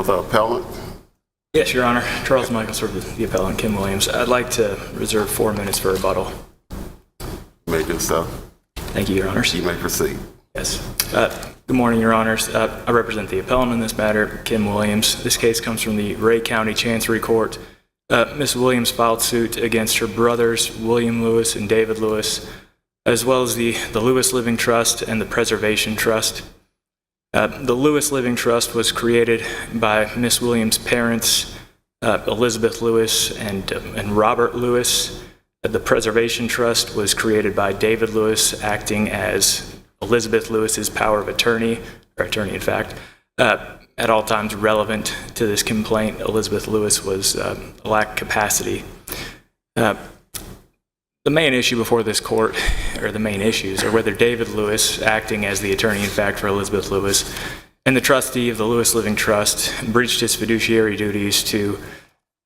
for the appellant? Yes, Your Honor. Charles Michaels for the appellant, Kim Williams. I'd like to reserve 4 minutes for rebuttal. You may do so. Thank you, Your Honors. You may proceed. Yes. Good morning, Your Honors. I represent the appellant in this matter, Kim Williams. This case comes from the Ray County Chancery Court. Ms. Williams filed suit against her brothers, William Lewis and David Lewis, as well as the Lewis Living Trust and the Preservation Trust. The Lewis Living Trust was created by Ms. Williams' parents, Elizabeth Lewis and Robert Lewis. The Preservation Trust was created by David Lewis, acting as Elizabeth Lewis's power of attorney, or attorney in fact. At all times relevant to this complaint, Elizabeth Lewis was lacked capacity. The main issue before this court, or the main issues, are whether David Lewis, acting as the attorney in fact for Elizabeth Lewis, and the trustee of the Lewis Living Trust, breached his fiduciary duties to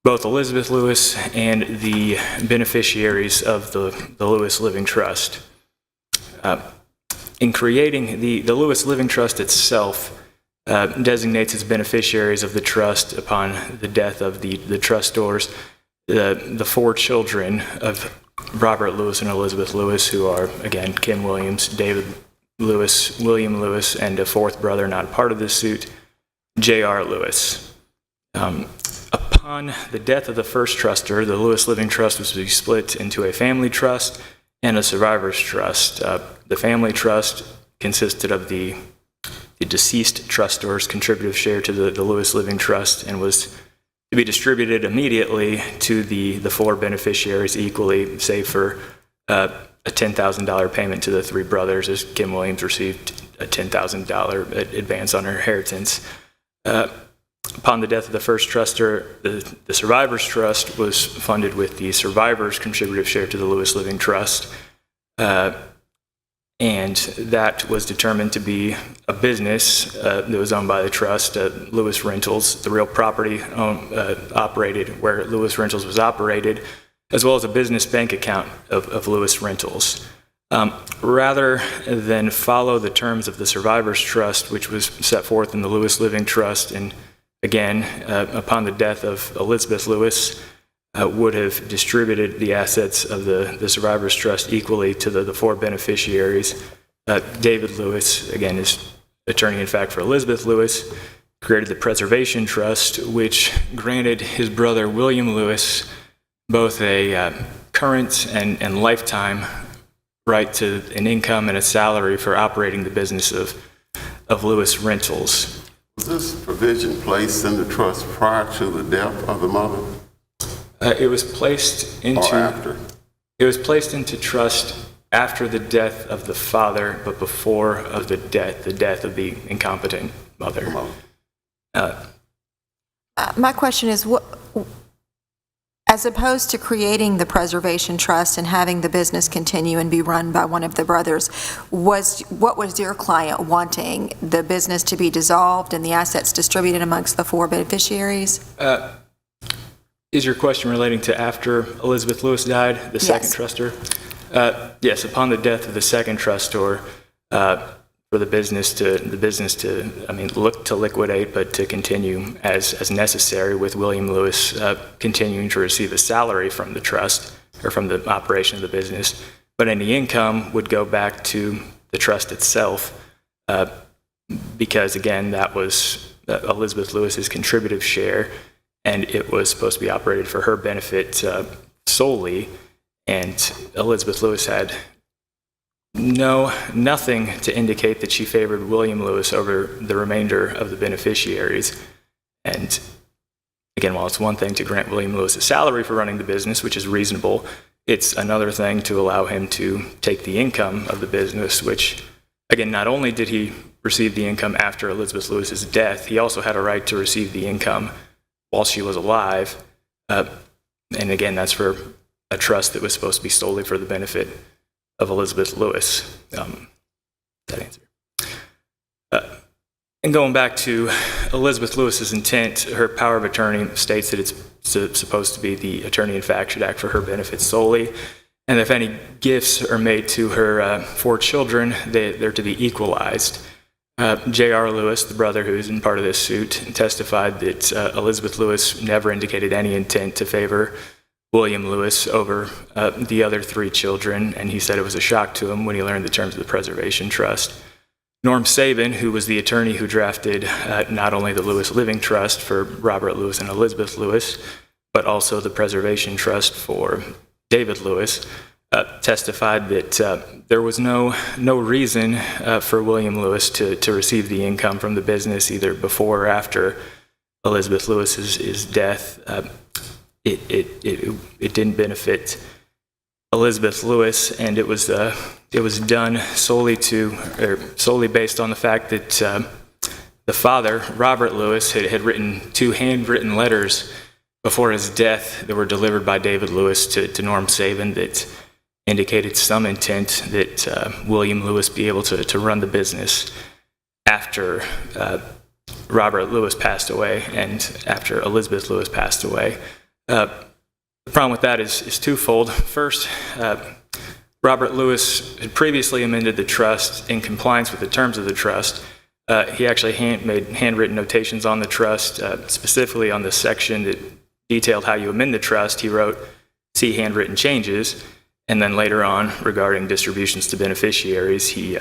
both Elizabeth Lewis and the beneficiaries of the Lewis Living Trust. In creating the Lewis Living Trust itself, designates as beneficiaries of the trust upon the death of the trustors, the 4 children of Robert Lewis and Elizabeth Lewis, who are, again, Kim Williams, David Lewis, William Lewis, and a 4th brother not part of this suit, J.R. Lewis. Upon the death of the first trustor, the Lewis Living Trust was to be split into a family trust and a survivor's trust. The family trust consisted of the deceased trustor's contributive share to the Lewis Living Trust and was to be distributed immediately to the 4 beneficiaries equally, save for a $10,000 payment to the 3 brothers, as Kim Williams received a $10,000 advance on her inheritance. Upon the death of the first trustor, the survivor's trust was funded with the survivor's contributive share to the Lewis Living Trust. And that was determined to be a business that was owned by the trust, Lewis Rentals, the real property operated where Lewis Rentals was operated, as well as a business bank account of Lewis Rentals. Rather than follow the terms of the survivor's trust, which was set forth in the Lewis Living Trust, and again, upon the death of Elizabeth Lewis, would have distributed the assets of the survivor's trust equally to the 4 beneficiaries. David Lewis, again, is attorney in fact for Elizabeth Lewis, created the Preservation Trust, which granted his brother William Lewis both a current and lifetime right to an income and a salary for operating the business of Lewis Rentals. Was this provision placed in the trust prior to the death of the mother? It was placed into or after? It was placed into trust after the death of the father, but before of the death of the incompetent mother. My question is, as opposed to creating the Preservation Trust and having the business continue and be run by one of the brothers, what was your client wanting? The business to be dissolved and the assets distributed amongst the 4 beneficiaries? Is your question relating to after Elizabeth Lewis died, the second trustor? Yes, upon the death of the second trustor, for the business to look to liquidate, but to continue as necessary, with William Lewis continuing to receive a salary from the trust or from the operation of the business, but any income would go back to the trust itself, because again, that was Elizabeth Lewis's contributive share, and it was supposed to be operated for her benefit solely, and Elizabeth Lewis had nothing to indicate that she favored William Lewis over the remainder of the beneficiaries. And again, while it's one thing to grant William Lewis a salary for running the business, which is reasonable, it's another thing to allow him to take the income of the business, which, again, not only did he receive the income after Elizabeth Lewis's death, he also had a right to receive the income while she was alive. And again, that's for a trust that was supposed to be solely for the benefit of Elizabeth Lewis. That answer. And going back to Elizabeth Lewis's intent, her power of attorney states that it's supposed to be the attorney in fact should act for her benefit solely, and if any gifts are made to her 4 children, they're to be equalized. J.R. Lewis, the brother who's in part of this suit, testified that Elizabeth Lewis never indicated any intent to favor William Lewis over the other 3 children, and he said it was a shock to him when he learned the terms of the preservation trust. Norm Sabin, who was the attorney who drafted not only the Lewis Living Trust for Robert Lewis and Elizabeth Lewis, but also the preservation trust for David Lewis, testified that there was no reason for William Lewis to receive the income from the business either before or after Elizabeth Lewis's death. It didn't benefit Elizabeth Lewis, and it was done solely based on the fact that the father, Robert Lewis, had written 2 handwritten letters before his death that were delivered by David Lewis to Norm Sabin that indicated some intent that William Lewis be able to run the business after Robert Lewis passed away and after Elizabeth Lewis passed away. The problem with that is twofold. First, Robert Lewis had previously amended the trust in compliance with the terms of the trust. He actually made handwritten notations on the trust, specifically on the section that detailed how you amend the trust. He wrote, "See handwritten changes." And then later on, regarding distributions to beneficiaries, he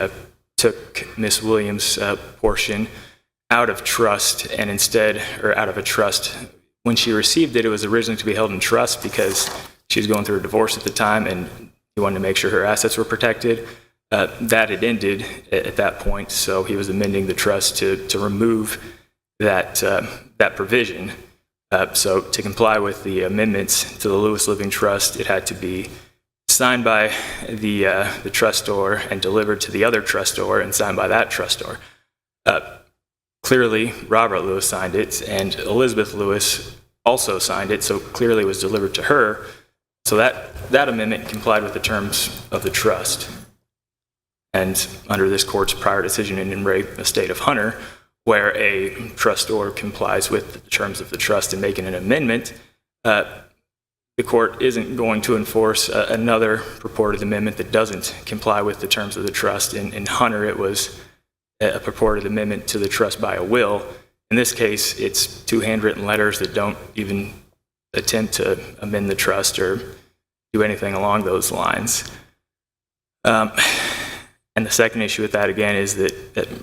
took Miss Williams' portion out of trust and instead, or out of a trust. When she received it, it was originally to be held in trust because she was going through a divorce at the time and he wanted to make sure her assets were protected. That had ended at that point, so he was amending the trust to remove that provision. So to comply with the amendments to the Lewis Living Trust, it had to be signed by the trustor and delivered to the other trustor and signed by that trustor. Clearly, Robert Lewis signed it, and Elizabeth Lewis also signed it, so clearly it was delivered to her. So that amendment complied with the terms of the trust. And under this court's prior decision in the state of Hunter, where a trustor complies with the terms of the trust in making an amendment, the court isn't going to enforce another purported amendment that doesn't comply with the terms of the trust. In Hunter, it was a purported amendment to the trust by a will. In this case, it's 2 handwritten letters that don't even attempt to amend the trust or do anything along those lines. And the second issue with that, again, is that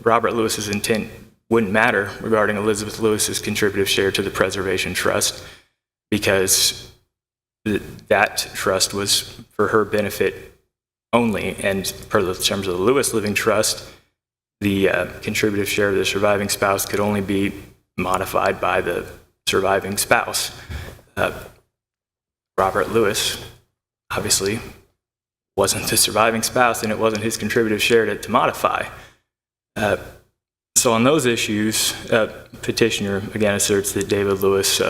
Robert Lewis's intent wouldn't matter regarding Elizabeth Lewis's contributive share to the preservation trust because that trust was for her benefit only, and per the terms of the Lewis Living Trust, the contributive share of the surviving spouse could only be modified by the surviving spouse. Robert Lewis obviously wasn't the surviving spouse, and it wasn't his contributive share to modify. So on those issues, petitioner again asserts that David Lewis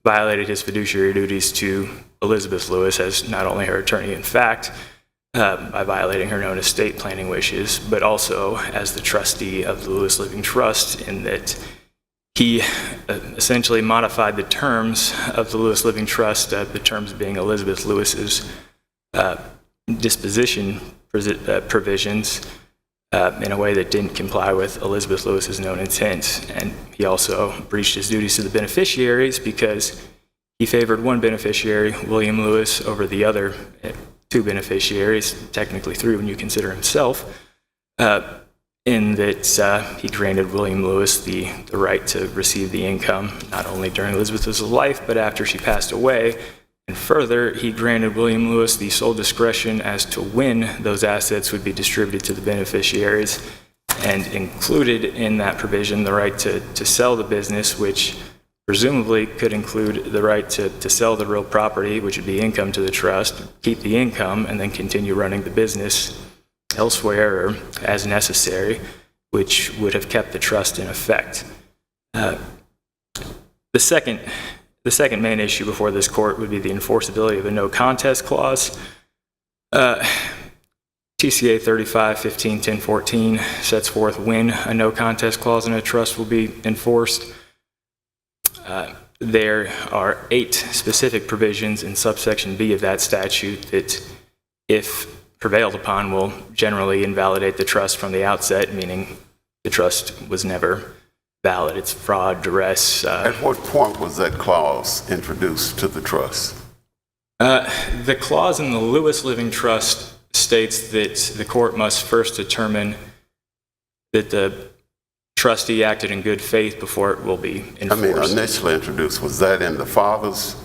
violated his fiduciary duties to Elizabeth Lewis as not only her attorney in fact, by violating her known estate planning wishes, but also as the trustee of the Lewis Living Trust, in that he essentially modified the terms of the Lewis Living Trust, the terms being Elizabeth Lewis's disposition provisions, in a way that didn't comply with Elizabeth Lewis's known intent. And he also breached his duties to the beneficiaries because he favored one beneficiary, William Lewis, over the other 2 beneficiaries, technically 3 when you consider himself, in that he granted William Lewis the right to receive the income, not only during Elizabeth's life, but after she passed away. And further, he granted William Lewis the sole discretion as to when those assets would be distributed to the beneficiaries, and included in that provision the right to sell the business, which presumably could include the right to sell the real property, which would be income to the trust, keep the income, and then continue running the business elsewhere or as necessary, which would have kept the trust in effect. The second main issue before this court would be the enforceability of a no contest clause. TCA 35-15-10-14 sets forth when a no contest clause in a trust will be enforced. There are 8 specific provisions in subsection B of that statute that, if prevailed upon, will generally invalidate the trust from the outset, meaning the trust was never valid. It's fraud, duress. At what point was that clause introduced to the trust? The clause in the Lewis Living Trust states that the court must first determine that the trustee acted in good faith before it will be enforced. Initially introduced, was that in the father's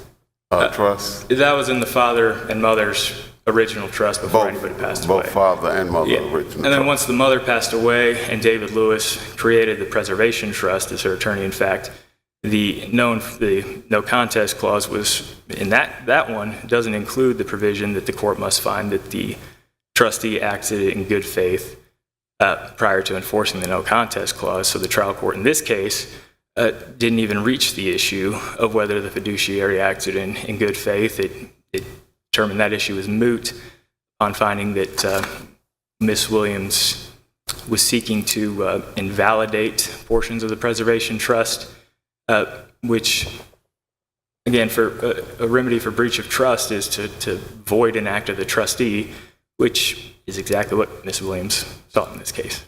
trust? That was in the father and mother's original trust before anybody passed away. Both father and mother original And then trust. once the mother passed away and David Lewis created the Preservation Trust as her attorney, in fact, the no contest clause was in that one doesn't include the provision that the court must find that the trustee acted in good faith prior to enforcing the no contest clause. So the trial court in this case didn't even reach the issue of whether the fiduciary acted in good faith. It determined that issue was moot on finding that Ms. Williams was seeking to invalidate portions of the Preservation Trust, which, again, for a remedy for breach of trust is to void an act of the trustee, which is exactly what Ms. Williams sought in this case.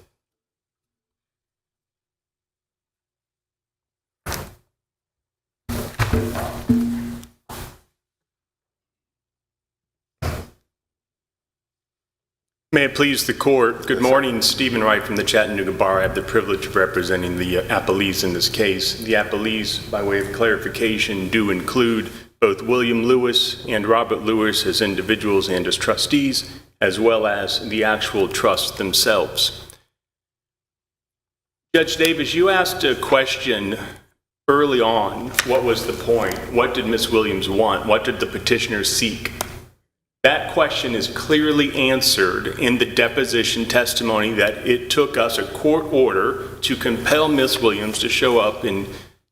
May it please the court. Good morning, Stephen Wright from the Chattanooga Bar. I have the privilege of representing the appellees in this case. The appellees, by way of clarification, do include both William Lewis and Robert Lewis as individuals and as trustees, as well as the actual trusts themselves. Judge Davis, you asked a question early on. What was the point? What did Ms. Williams want? What did the petitioner seek? That question is clearly answered in the deposition testimony that it took us a court order to compel Ms. Williams to show up in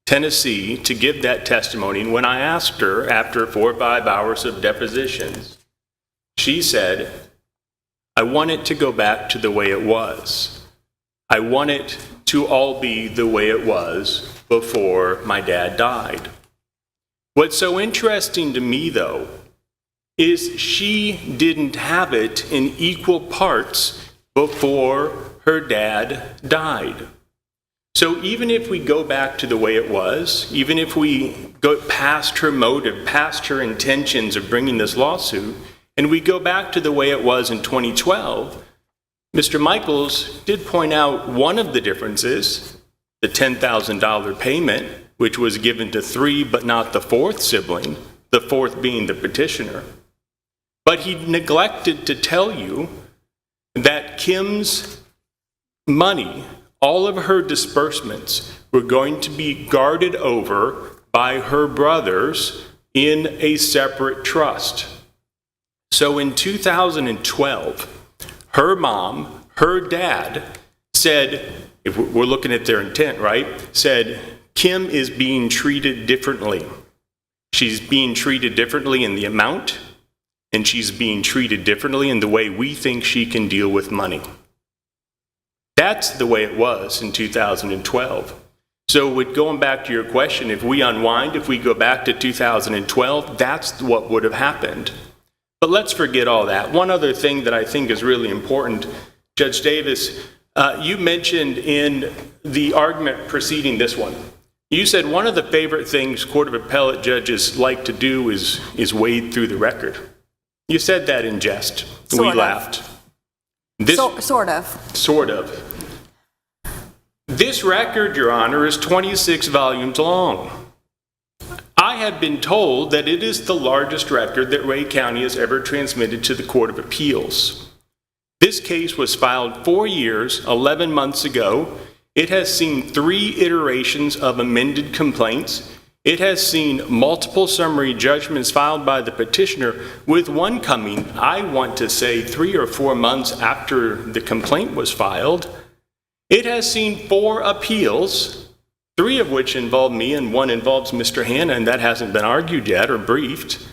Tennessee to give that testimony. And when I asked her after 4 or 5 hours of depositions, she said, I want it to go back to the way it was. I want it to all be the way it was before my dad died. What's so interesting to me, though, is she didn't have it in equal parts before her dad died. So even if we go back to the way it was, even if we go past her motive, past her intentions of bringing this lawsuit, and we go back to the way it was in 2012, Mr. Michaels did point out one of the differences, the $10,000 payment, which was given to 3 but not the 4th sibling, the 4th being the petitioner. But he neglected to tell you that Kim's money, all of her disbursements, were going to be guarded over by her brothers in a separate trust. So in 2012, her mom, her dad said, if we're looking at their intent, right, said, Kim is being treated differently. She's being treated differently in the amount, and she's being treated differently in the way we think she can deal with money. That's the way it was in 2012. So going back to your question, if we unwind, if we go back to 2012, that's what would have happened. But let's forget all that. One other thing that I think is really important, Judge Davis, you mentioned in the argument preceding this one, you said one of the favorite things Court of Appellate judges like to do is wade through the record. You said that in jest. We laughed. Sort of. Sort of. This record, Your Honor, is 26 volumes long. I have been told that it is the largest record that Ray County has ever transmitted to the Court of Appeals. This case was filed 4 years, 11 months ago. It has seen 3 iterations of amended complaints. It has seen multiple summary judgments filed by the petitioner, with one coming, I want to say, 3 or 4 months after the complaint was filed. It has seen 4 appeals, 3 of which involve me and 1 involves Mr. Hanna, and that hasn't been argued yet or briefed.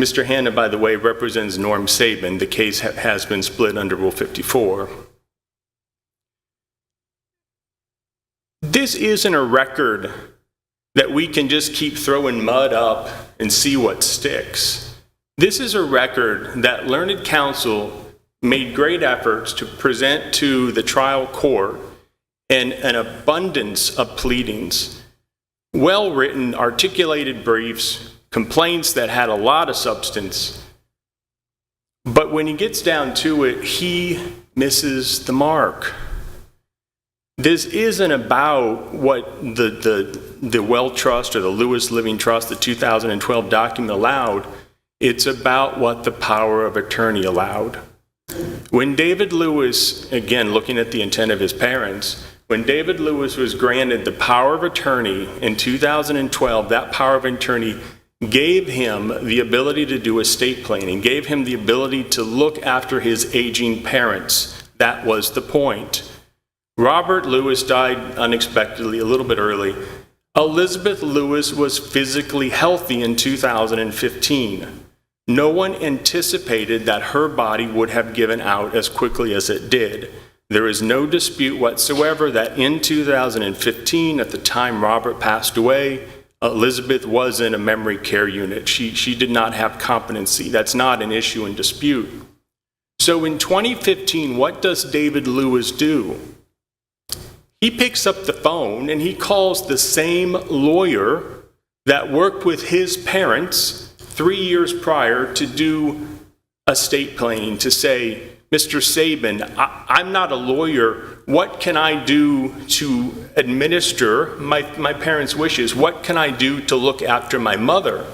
Mr. Hanna, by the way, represents Norm Sabin. The case has been split under Rule 54. This isn't a record that we can just keep throwing mud up and see what sticks. This is a record that learned counsel made great efforts to present to the trial court and an abundance of pleadings, well-written, articulated briefs, complaints that had a lot of substance. But when he gets down to it, he misses the mark. This isn't about what the Well Trust or the Lewis Living Trust, the 2012 document allowed. It's about what the power of attorney allowed. When David Lewis, again, looking at the intent of his parents, when David Lewis was granted the power of attorney in 2012, that power of attorney gave him the ability to do estate planning, gave him the ability to look after his aging parents. That was the point. Robert Lewis died unexpectedly, a little bit early. Elizabeth Lewis was physically healthy in 2015. No one anticipated that her body would have given out as quickly as it did. There is no dispute whatsoever that in 2015, at the time Robert passed away, Elizabeth was in a memory care unit. She did not have competency. That's not an issue in dispute. So in 2015, what does David Lewis do? He picks up the phone and he calls the same lawyer that worked with his parents 3 years prior to do estate planning, to say, Mr. Sabin, I'm not a lawyer. What can I do to administer my parents' wishes? What can I do to look after my mother?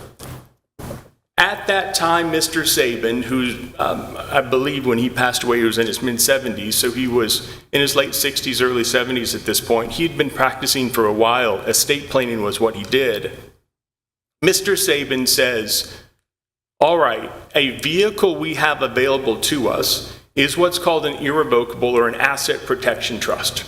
At that time, Mr. Sabin, who I believe when he passed away, he was in his mid-70s, so he was in his late 60s, early 70s at this point. He'd been practicing for a while. Estate planning was what he did. Mr. Sabin says, all right, a vehicle we have available to us is what's called an irrevocable or an asset protection trust.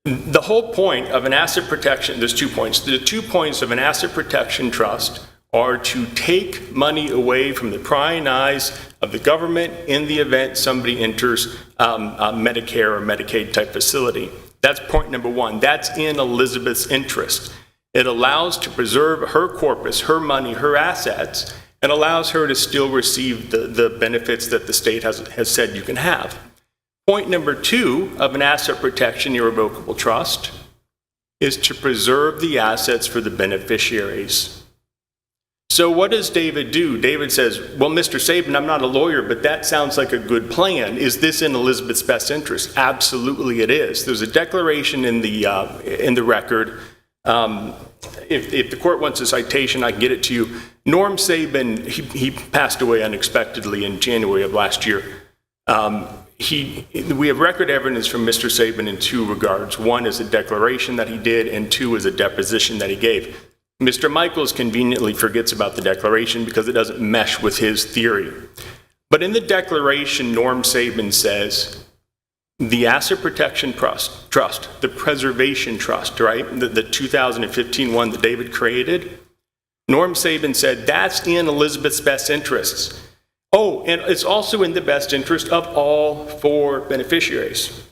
The whole point of an asset protection, there's 2 points. The 2 points of an asset protection trust are to take money away from the prying eyes of the government in the event somebody enters a Medicare or Medicaid type facility. That's point number one. That's in Elizabeth's interest. It allows to preserve her corpus, her money, her assets, and allows her to still receive the benefits that the state has said you can have. Point number two of an asset protection irrevocable trust is to preserve the assets for the beneficiaries. So what does David do? David says, well, Mr. Sabin, I'm not a lawyer, but that sounds like a good plan. Is this in Elizabeth's best interest? Absolutely it is. There's a declaration in the record. If the court wants a citation, I can get it to you. Norm Sabin, he passed away unexpectedly in January of last year. We have record evidence from Mr. Sabin in two regards. One is a declaration that he did, and two is a deposition that he gave. Mr. Michaels conveniently forgets about the declaration because it doesn't mesh with his theory. But in the declaration, Norm Sabin says, the Asset Protection Trust, the Preservation Trust, right? The 2015 one that David created. Norm Sabin said, that's in Elizabeth's best interests. Oh, and it's also in the best interest of all four beneficiaries,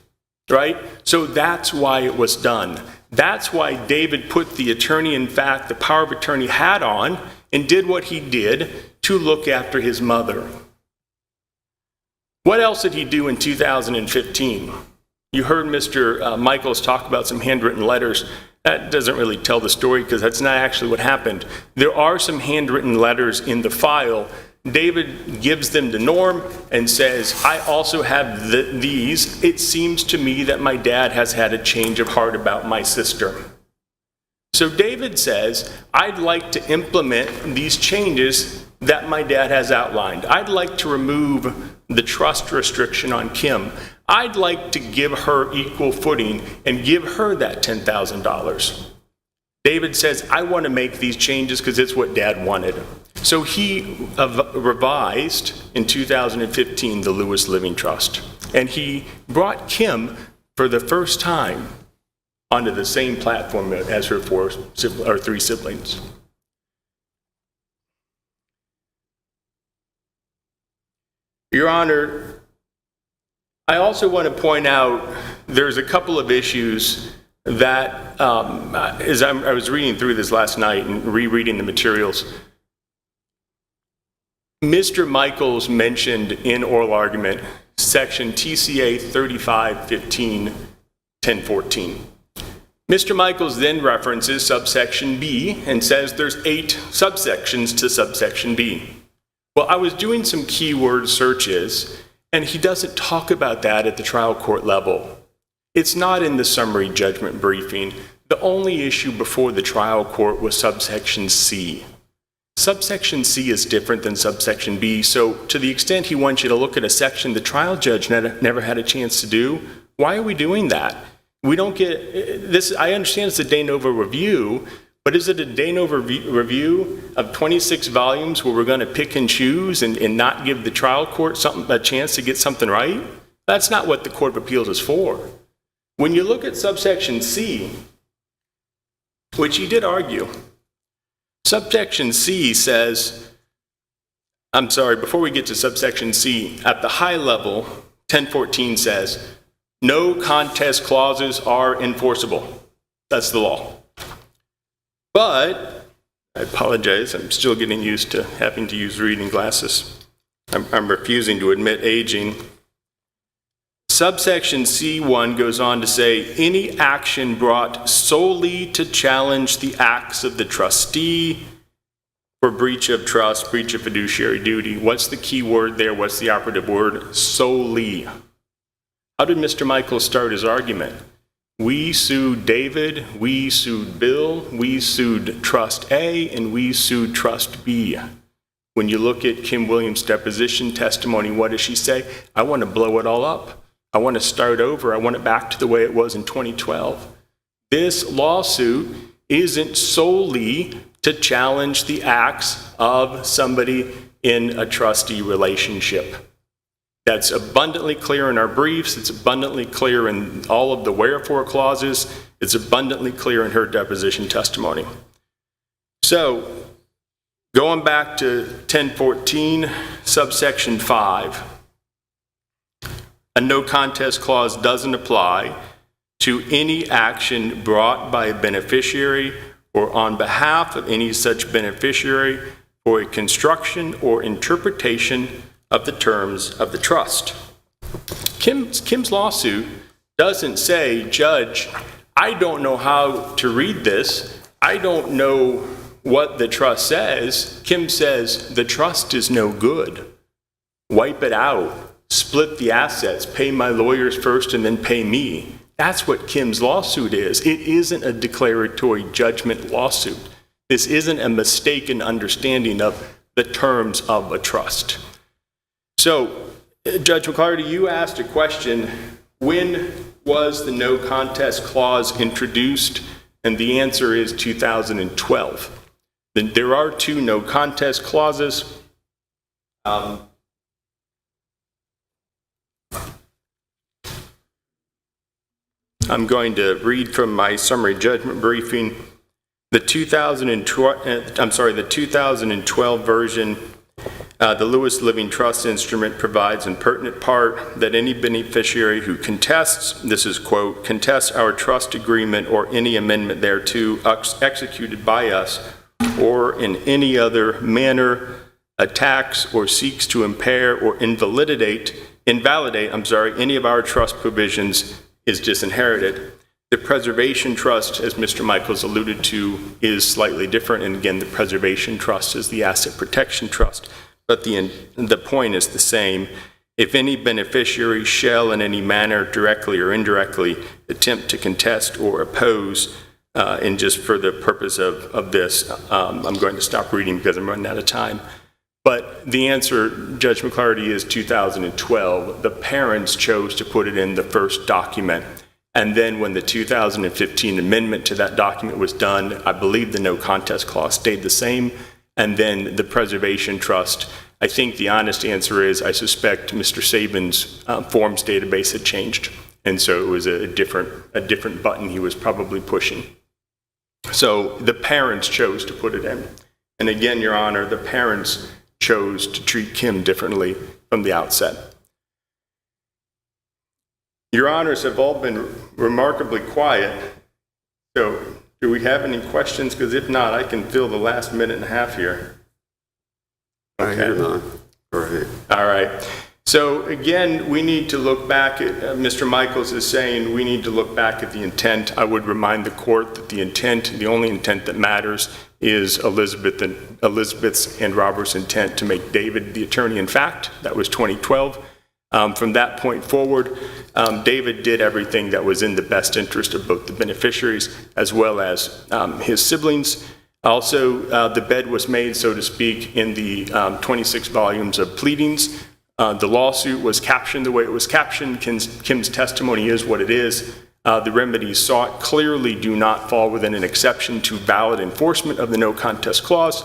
right? So that's why it was done. That's why David put the attorney, in fact, the power of attorney hat on and did what he did to look after his mother. What else did he do in 2015? You heard Mr. Michaels talk about some handwritten letters. That doesn't really tell the story because that's not actually what happened. There are some handwritten letters in the file. David gives them to Norm and says, I also have these. It seems to me that my dad has had a change of heart about my sister. So David says, I'd like to implement these changes that my dad has outlined. I'd like to remove the trust restriction on Kim. I'd like to give her equal footing and give her that $10,000. David says, I want to make these changes because it's what Dad wanted. So he revised in 2015 the Lewis Living Trust, and he brought Kim for the first time onto the same platform as her three siblings. Your Honor, I also want to point out there's a couple of issues that, as I was reading through this last night and rereading the materials, Mr. Michaels mentioned in oral argument section TCA 3515 1014. Mr. Michaels then references subsection B and says there's 8 subsections to subsection B. Well, I was doing some keyword searches, and he doesn't talk about that at the trial court level. It's not in the summary judgment briefing. The only issue before the trial court was subsection C. Subsection C is different than subsection B, so to the extent he wants you to look at a section the trial judge never had a chance to do, why are we doing that? We don't get this. I understand it's a de novo review, but is it a de novo review of 26 volumes where we're going to pick and choose and not give the trial court a chance to get something right? That's not what the Court of Appeals is for. When you look at subsection C, which he did argue, subsection C says, I'm sorry, before we get to subsection C, at the high level, 1014 says, no contest clauses are enforceable. That's the law. But, I apologize, I'm still getting used to having to use reading glasses. I'm refusing to admit aging. Subsection C1 goes on to say, any action brought solely to challenge the acts of the trustee for breach of trust, breach of fiduciary duty. What's the key word there? What's the operative word? Solely. How did Mr. Michaels start his argument? We sued David, we sued Bill, we sued Trust A, and we sued Trust B. When you look at Kim Williams' deposition testimony, what does she say? I want to blow it all up. I want to start over. I want it back to the way it was in 2012. This lawsuit isn't solely to challenge the acts of somebody in a trustee relationship. That's abundantly clear in our briefs. It's abundantly clear in all of the wherefore clauses. It's abundantly clear in her deposition testimony. So, going back to 1014, subsection 5, a no contest clause doesn't apply to any action brought by a beneficiary or on behalf of any such beneficiary for a construction or interpretation of the terms of the trust. Kim's lawsuit doesn't say, Judge, I don't know how to read this. I don't know what the trust says. Kim says, the trust is no good. Wipe it out. Split the assets. Pay my lawyers first and then pay me. That's what Kim's lawsuit is. It isn't a declaratory judgment lawsuit. This isn't a mistaken understanding of the terms of a trust. So, Judge McClarty, you asked a question, when was the no contest clause introduced? And the answer is 2012. There are 2 no contest clauses. I'm going to read from my summary judgment briefing. The 2012 version, the Lewis Living Trust Instrument provides in pertinent part that any beneficiary who contests, this is quote, contests our trust agreement or any amendment thereto executed by us or in any other manner attacks or seeks to impair or invalidate any of our trust provisions is disinherited. The preservation trust, as Mr. Michaels alluded to, is slightly different. And again, the preservation trust is the asset protection trust. But the point is the same. If any beneficiary shall in any manner, directly or indirectly, attempt to contest or oppose, and just for the purpose of this, I'm going to stop reading because I'm running out of time. But the answer, Judge McClarty, is 2012. The parents chose to put it in the first document. And then when the 2015 amendment to that document was done, I believe the no contest clause stayed the same. And then the preservation trust, I think the honest answer is I suspect Mr. Saban's forms database had changed. And so it was a different button he was probably pushing. So the parents chose to put it in. And again, Your Honor, the parents chose to treat Kim differently from the outset. Your Honors have all been remarkably quiet. So do we have any questions? Because if not, I can fill the last minute and a half here. I hear none. Go ahead. All right. So again, we need to look back at, Mr. Michaels is saying we need to look back at the intent. I would remind the court that the intent, the only intent that matters is Elizabeth's and Robert's intent to make David the attorney-in-fact. That was 2012. From that point forward, David did everything that was in the best interest of both the beneficiaries as well as his siblings. Also, the bed was made, so to speak, in the 26 volumes of pleadings. The lawsuit was captioned the way it was captioned. Kim's testimony is what it is. The remedies sought clearly do not fall within an exception to valid enforcement of the no contest clause.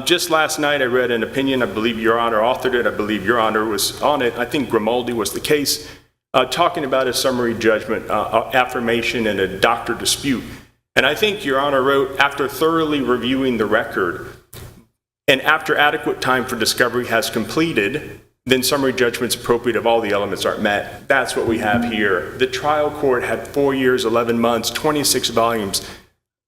Just last night, I read an opinion. I believe Your Honor authored it. I believe Your Honor was on it. I think Grimaldi was the case, talking about a summary judgment, affirmation, and a doctor dispute. And I think Your Honor wrote, after thoroughly reviewing the record and after adequate time for discovery has completed, then summary judgment's appropriate if all the elements aren't met. That's what we have here. The trial court had 4 years, 11 months, 26 volumes.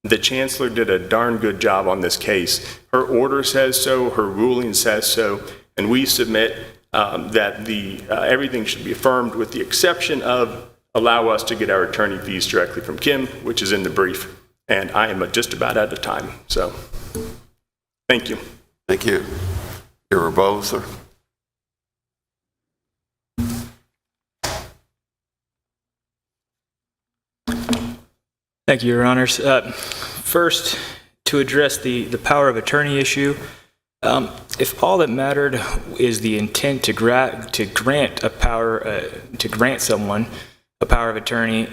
The chancellor did a darn good job on this case. Her order says so, her ruling says so, and we submit that everything should be affirmed with the exception of allow us to get our attorney fees directly from Kim, which is in the brief. And I am just about out of time, so thank you. Thank you. Your rebuttal, sir. Thank you, Your Honors. First, to address the power of attorney issue, if all that mattered is the intent to grant someone a power of attorney,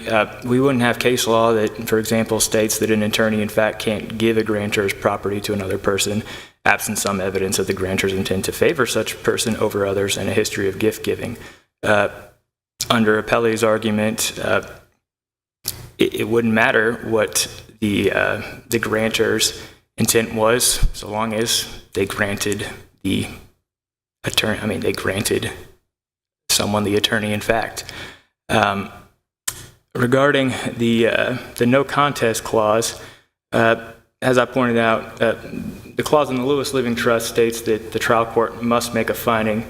we wouldn't have case law that, for example, states that an attorney, in fact, can't give a grantor's property to another person, absent some evidence of the grantor's intent to favor such person over others and a history of gift giving. Under Appellee's argument, it wouldn't matter what the grantor's intent was, so long as they granted the attorney. I mean, they granted someone the attorney. In fact, regarding the no contest clause, as I pointed out, the clause in the Lewis Living Trust states that the trial court must make a finding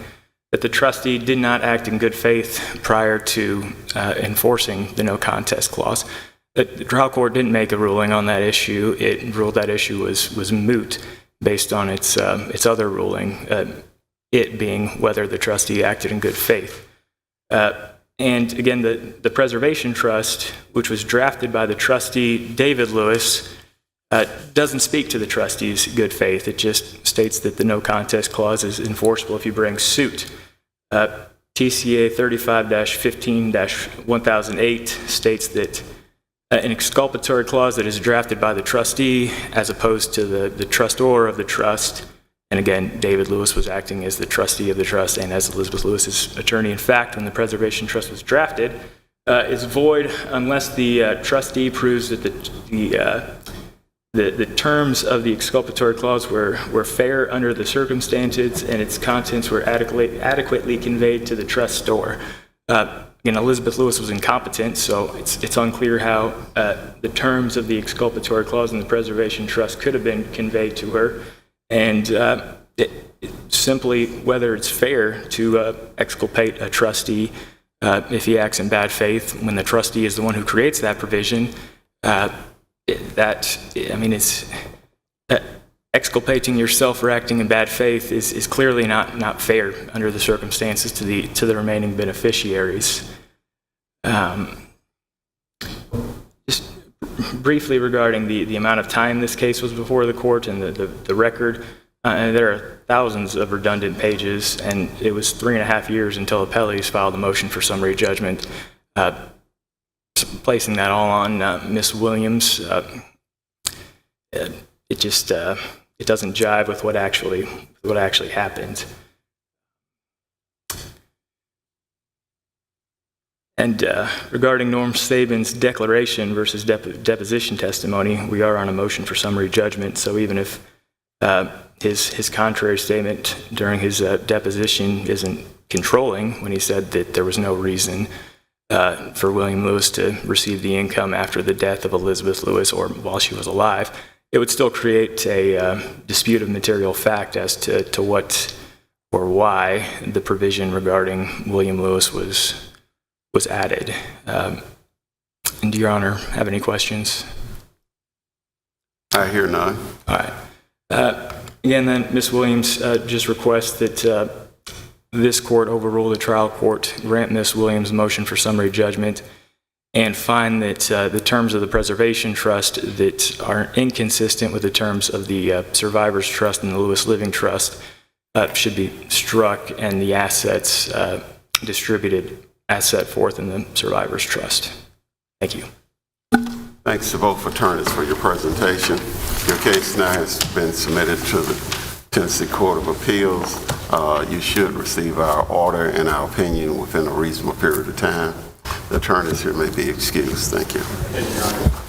that the trustee did not act in good faith prior to enforcing the no contest clause. The trial court didn't make a ruling on that issue. It ruled that issue was moot based on its other ruling, it being whether the trustee acted in good faith. And again, the Preservation Trust, which was drafted by the trustee David Lewis, doesn't speak to the trustee's good faith. It just states that the no contest clause is enforceable if you bring suit. TCA 35-15-1008 states that an exculpatory clause that is drafted by the trustee as opposed to the trustor of the trust, and again, David Lewis was acting as the trustee of the trust and as Elizabeth Lewis's attorney. In fact, when the Preservation Trust was drafted, is void unless the trustee proves that the terms of the exculpatory clause were fair under the circumstances and its contents were adequately conveyed to the trustor. Again, Elizabeth Lewis was incompetent, so it's unclear how the terms of the exculpatory clause in the Preservation Trust could have been conveyed to her. And simply whether it's fair to exculpate a trustee if he acts in bad faith when the trustee is the one who creates that provision, it's exculpating yourself for acting in bad faith is clearly not fair under the circumstances to the remaining beneficiaries. Just briefly regarding the amount of time this case was before the court and the record, and there are thousands of redundant pages, and it was 3.5 years until appellees filed a motion for summary judgment. Placing that all on Ms. Williams, it doesn't jive with what actually happened. And regarding Norm Sabin's declaration versus deposition testimony, we are on a motion for summary judgment. So even if his contrary statement during his deposition isn't controlling when he said that there was no reason for William Lewis to receive the income after the death of Elizabeth Lewis or while she was alive, it would still create a dispute of material fact as to what or why the provision regarding William Lewis was added. And do Your Honor have any questions? I hear none. All right. Again, then, Ms. Williams just requests that this court overrule the trial court, grant Ms. Williams' motion for summary judgment, and find that the terms of the preservation trust that are inconsistent with the terms of the survivors trust and the Lewis Living Trust should be struck and the assets distributed as set forth in the survivors trust. Thank you. Thanks to both attorneys for your presentation. Your case now has been submitted to the Tennessee Court of Appeals. You should receive our order and our opinion within a reasonable period of time. The attorneys here may be excused. Thank you.